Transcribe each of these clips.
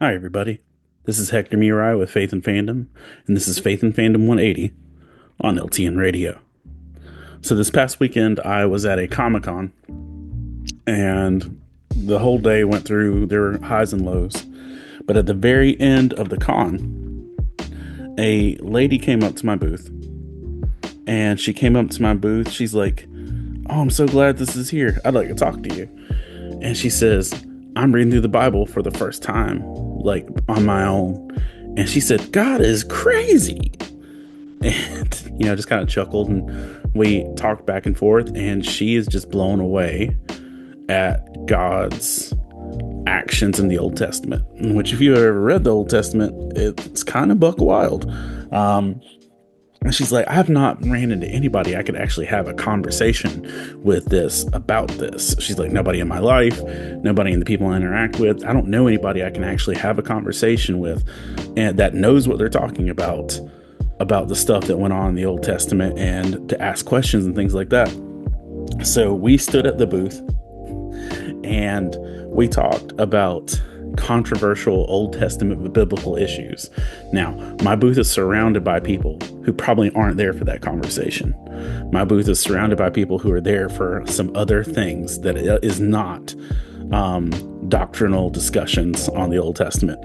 Hi, everybody. This is Hector Miray with Faith and Fandom, and this is Faith and Fandom 180 on LTN Radio. So, this past weekend, I was at a Comic Con, and the whole day went through their highs and lows. But at the very end of the con, a lady came up to my booth, and she came up to my booth. She's like, "Oh, I'm so glad this is here. I'd like to talk to you." And she says, "I'm reading through the Bible for the first time, like on my own." And she said, "God is crazy." And, just kind of chuckled, and we talked back and forth. And she is just blown away at God's actions in the Old Testament, which, if you ever read the Old Testament, it's kind of buck wild. And she's like, "I have not ran into anybody I could actually have a conversation with this about this." She's like, "Nobody in my life, nobody in the people I interact with. I don't know anybody I can actually have a conversation with and that knows what they're talking about the stuff that went on in the Old Testament, and to ask questions and things like that." So we stood at the booth and we talked about controversial Old Testament biblical issues. Now, my booth is surrounded by people who probably aren't there for that conversation. My booth is surrounded by people who are there for some other things that is not doctrinal discussions on the Old Testament.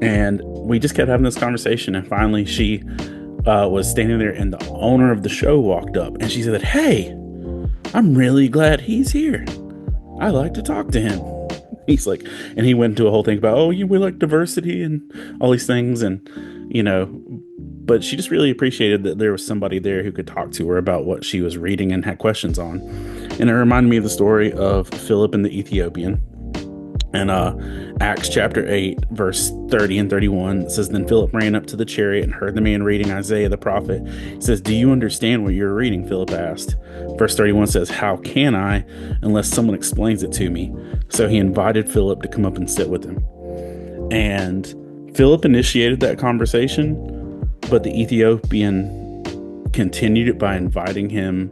And we just kept having this conversation, and finally she was standing there, and the owner of the show walked up, and she said, "Hey, I'm really glad he's here. I like to talk to him." He's like, and he went into a whole thing about, "Oh, we like diversity and all these things." And, you know, but she just really appreciated that there was somebody there who could talk to her about what she was reading and had questions on. And it reminded me of the story of Philip and the Ethiopian. And Acts chapter 8, verse 30 and 31, it says, "Then Philip ran up to the chariot and heard the man reading Isaiah the prophet. He says, 'Do you understand what you're reading?' Philip asked." Verse 31 says, "How can I unless someone explains it to me?" So he invited Philip to come up and sit with him. And Philip initiated that conversation, but the Ethiopian continued it by inviting him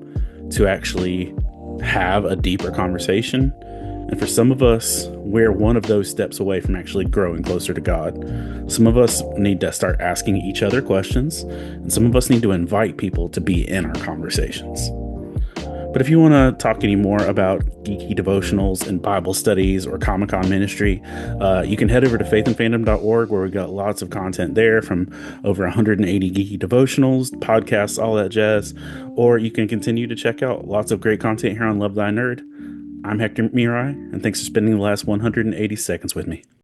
to actually have a deeper conversation. And for some of us, we're one of those steps away from actually growing closer to God. Some of us need to start asking each other questions, and some of us need to invite people to be in our conversations. But if you want to talk any more about geeky devotionals and Bible studies or Comic-Con ministry, you can head over to faithandfandom.org, where we've got lots of content there, from over 180 geeky devotionals, podcasts, all that jazz. Or you can continue to check out lots of great content here on Love Thy Nerd. I'm Hector Miray, and thanks for spending the last 180 seconds with me.